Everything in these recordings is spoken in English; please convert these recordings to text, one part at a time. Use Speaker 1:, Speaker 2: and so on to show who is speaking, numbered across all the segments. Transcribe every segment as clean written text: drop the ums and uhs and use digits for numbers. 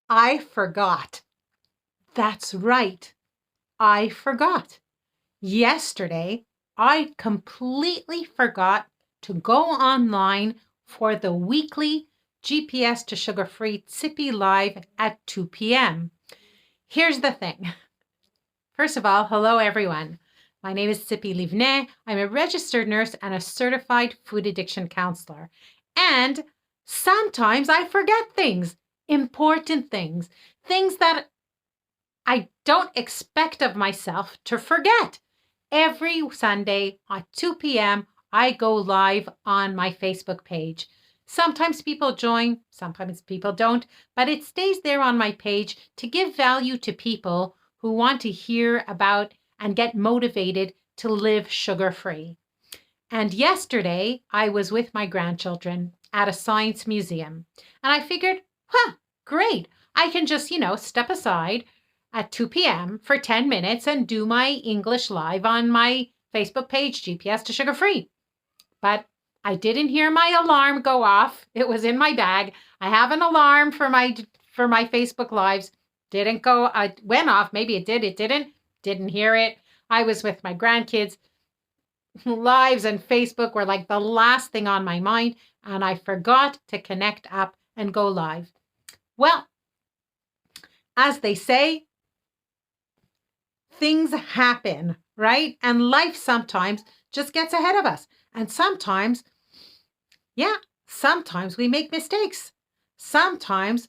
Speaker 1: I forgot. That's right. I forgot. Yesterday, I completely forgot to go online for the weekly GPS to Sugar-Free Zippi Live at 2 p.m. Here's the thing. First of all, hello everyone. My name is Zippi Livnet. I'm a registered nurse and a certified food addiction counselor. And sometimes I forget things, important things that I don't expect of myself to forget. Every Sunday at 2 p.m., I go live on my Facebook page. Sometimes people join, sometimes people don't, but it stays there on my page to give value to people who want to hear about and get motivated to live sugar-free. And yesterday, I was with my grandchildren at a science museum, and I figured, great. I can just, step aside at 2 p.m. for 10 minutes and do my English live on my Facebook page, GPS to Sugar Free. But I didn't hear my alarm go off. It was in my bag. I have an alarm for my Facebook lives. Didn't go, went off. Maybe it did, it didn't hear it. I was with my grandkids. Lives and Facebook were like the last thing on my mind, and I forgot to connect up and go live. Well, as they say, things happen, right? And life sometimes just gets ahead of us. And sometimes we make mistakes. Sometimes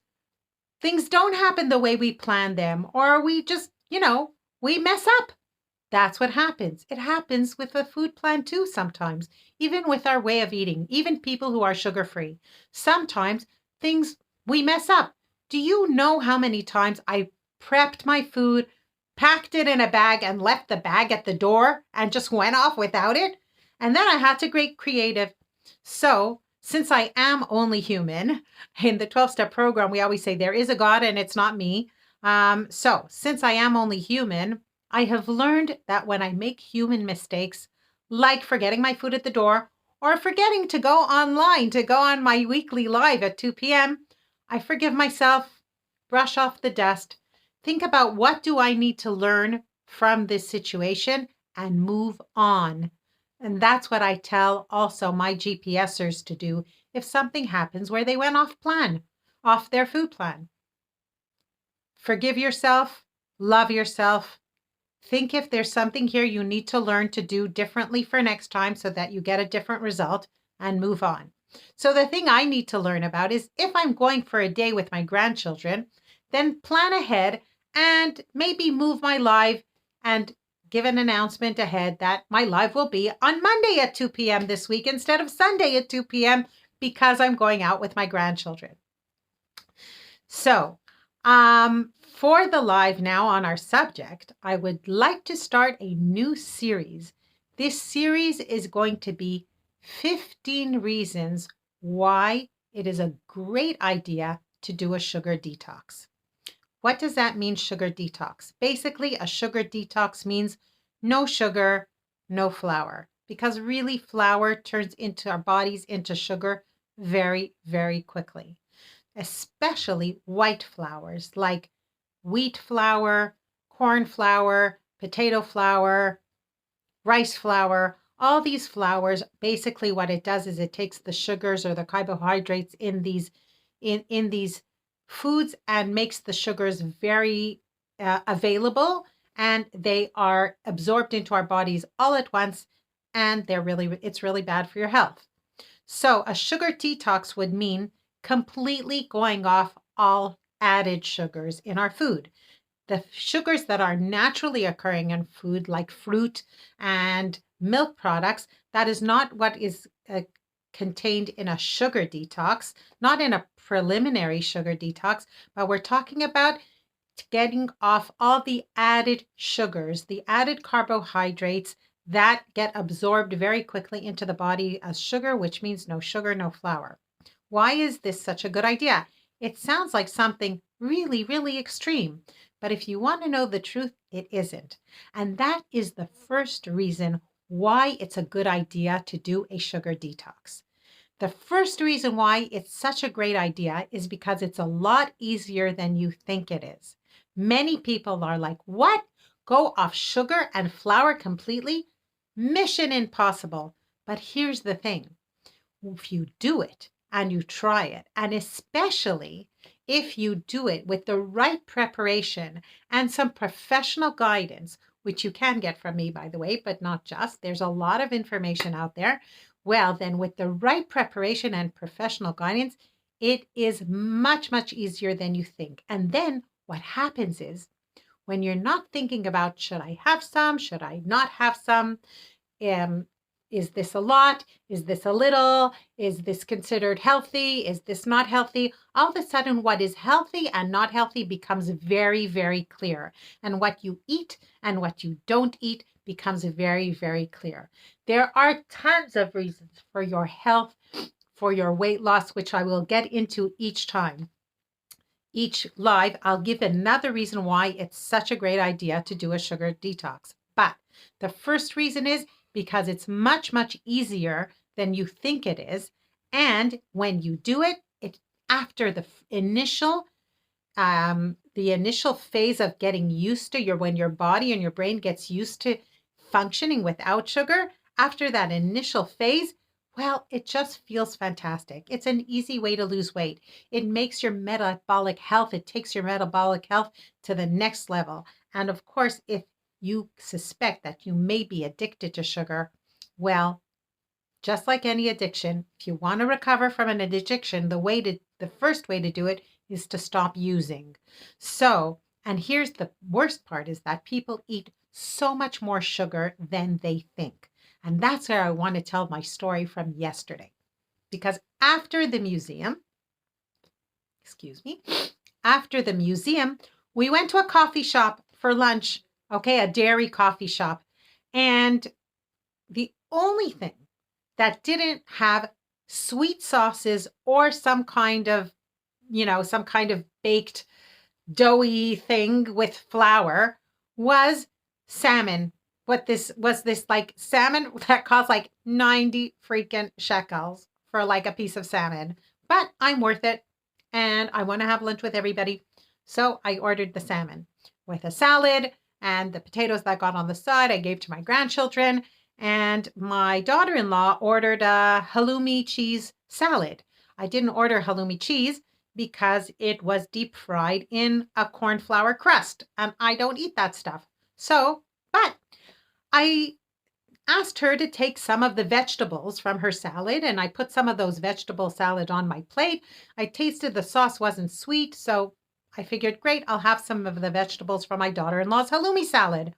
Speaker 1: things don't happen the way we planned them, or we just, we mess up. That's what happens. It happens with a food plan too sometimes, even with our way of eating, even people who are sugar-free. Sometimes we mess up. Do you know how many times I prepped my food, packed it in a bag, and left the bag at the door and just went off without it? And then I had to get creative. So, since I am only human, in the 12-step program, we always say there is a God and it's not me. So, since I am only human, I have learned that when I make human mistakes, like forgetting my food at the door or forgetting to go online to go on my weekly live at 2 p.m., I forgive myself, brush off the dust, think about what do I need to learn from this situation and move on. And that's what I tell also my GPSers to do if something happens where they went off their food plan. Forgive yourself, love yourself. Think if there's something here you need to learn to do differently for next time so that you get a different result and move on. So the thing I need to learn about is if I'm going for a day with my grandchildren, then plan ahead and maybe move my live and give an announcement ahead that my live will be on Monday at 2 p.m. this week instead of Sunday at 2 p.m. because I'm going out with my grandchildren. So, for the live now on our subject, I would like to start a new series. This series is going to be 15 reasons why it is a great idea to do a sugar detox. What does that mean, sugar detox? Basically, a sugar detox means no sugar, no flour, because really flour turns into our bodies into sugar very, very quickly, especially white flours like wheat flour, corn flour, potato flour, rice flour. All these flours, basically what it does is it takes the sugars or the carbohydrates in these foods and makes the sugars very available, and they are absorbed into our bodies all at once, and it's really bad for your health. So a sugar detox would mean completely going off all added sugars in our food. The sugars that are naturally occurring in food, like fruit and milk products, that is not what is contained in a sugar detox, not in a preliminary sugar detox, but we're talking about getting off all the added sugars, the added carbohydrates that get absorbed very quickly into the body as sugar, which means no sugar, no flour. Why is this such a good idea? It sounds like something really, really extreme, but if you want to know the truth, it isn't. And that is the first reason why it's a good idea to do a sugar detox. The first reason why it's such a great idea is because it's a lot easier than you think it is. Many people are like, what? Go off sugar and flour completely? Mission impossible. But here's the thing. If you do it and you try it, and especially if you do it with the right preparation and some professional guidance, which you can get from me, by the way, but not just, there's a lot of information out there. Well, then with the right preparation and professional guidance, it is much, much easier than you think. And then what happens is when you're not thinking about, should I have some? Should I not have some? Is this a lot? Is this a little? Is this considered healthy? Is this not healthy? All of a sudden, what is healthy and not healthy becomes very, very clear. And what you eat and what you don't eat becomes very, very clear. There are tons of reasons for your health, for your weight loss, which I will get into each time. Each live, I'll give another reason why it's such a great idea to do a sugar detox. But the first reason is because it's much, much easier than you think it is. And when you do it, after the initial phase of getting used to when your body and your brain gets used to functioning without sugar, after that initial phase, well, it just feels fantastic. It's an easy way to lose weight. It makes your metabolic health, it takes your metabolic health to the next level. And of course, if you suspect that you may be addicted to sugar, well, just like any addiction, if you want to recover from an addiction, the first way to do it is to stop using. So, and here's the worst part is that people eat so much more sugar than they think. And that's where I want to tell my story from yesterday. Because after the museum, we went to a coffee shop for lunch. Okay, a dairy coffee shop. And the only thing that didn't have sweet sauces or some kind of baked doughy thing with flour was salmon. This like salmon that cost like 90 freaking shekels for like a piece of salmon. But I'm worth it and I want to have lunch with everybody. So I ordered the salmon with a salad. And the potatoes that got on the side, I gave to my grandchildren. And my daughter-in-law ordered a halloumi cheese salad. I didn't order halloumi cheese because it was deep fried in a corn flour crust. And I don't eat that stuff. But I asked her to take some of the vegetables from her salad. And I put some of those vegetable salad on my plate. I tasted the sauce wasn't sweet. So I figured, great, I'll have some of the vegetables from my daughter-in-law's halloumi salad.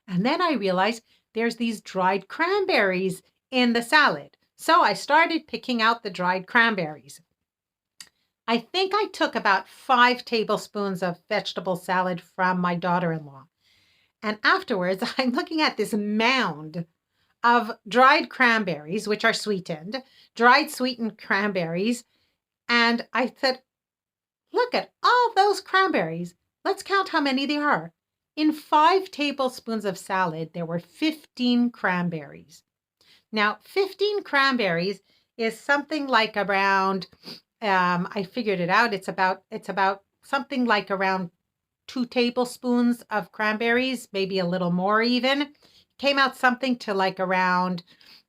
Speaker 1: And then I realized there's these dried cranberries in the salad. So I started picking out the dried cranberries. I think I took about 5 tablespoons of vegetable salad from my daughter-in-law. And afterwards, I'm looking at this mound of dried cranberries, which are sweetened, dried sweetened cranberries. And I said, look at all those cranberries. Let's count how many there are. In 5 tablespoons of salad, there were 15 cranberries. Now, 15 cranberries is something like around, I figured it out, it's about something like around 2 tablespoons of cranberries, maybe a little more even. Came out something to like around,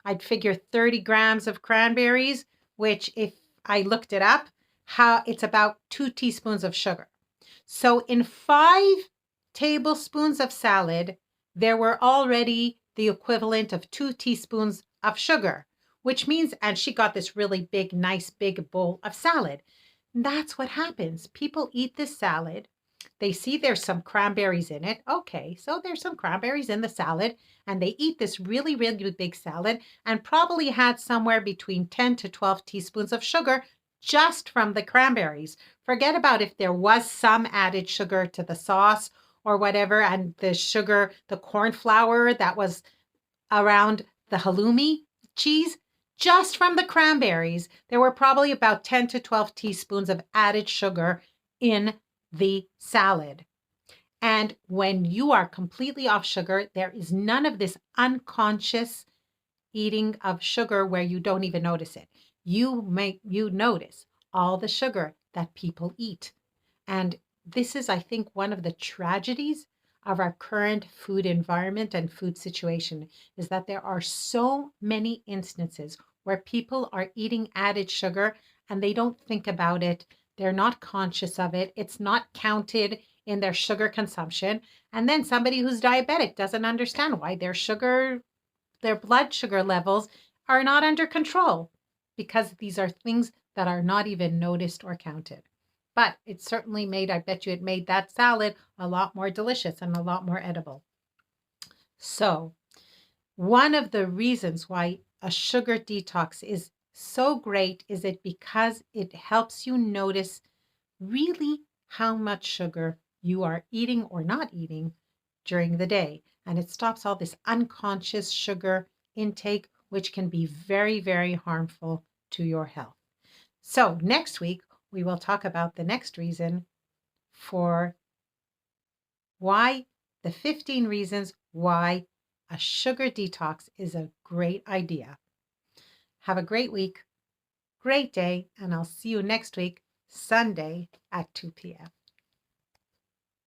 Speaker 1: I'd figure 30 grams of cranberries, which if I looked it up, it's about 2 teaspoons of sugar. So in 5 tablespoons of salad, there were already the equivalent of 2 teaspoons of sugar, which means, and she got this really big, nice big bowl of salad. That's what happens. People eat this salad. They see there's some cranberries in it. Okay, so there's some cranberries in the salad, and they eat this really, really big salad and probably had somewhere between 10 to 12 teaspoons of sugar just from the cranberries. Forget about if there was some added sugar to the sauce or whatever, and the sugar, the corn flour that was around the halloumi cheese, just from the cranberries, there were probably about 10 to 12 teaspoons of added sugar in the salad. And when you are completely off sugar, there is none of this unconscious eating of sugar where you don't even notice it. you notice all the sugar that people eat. And this is, I think, one of the tragedies of our current food environment and food situation is that there are so many instances where people are eating added sugar and they don't think about it. They're not conscious of it. It's not counted in their sugar consumption. And then somebody who's diabetic doesn't understand why their blood sugar levels are not under control because these are things that are not even noticed or counted. But it certainly made, I bet you it made that salad a lot more delicious and a lot more edible. So, one of the reasons why a sugar detox is so great is it because it helps you notice really how much sugar you are eating or not eating during the day. And it stops all this unconscious sugar intake, which can be very, very harmful to your health. So, next week, we will talk about the next reason for why the 15 reasons why a sugar detox is a great idea. Have a great week, great day, and I'll see you next week, Sunday at 2 p.m.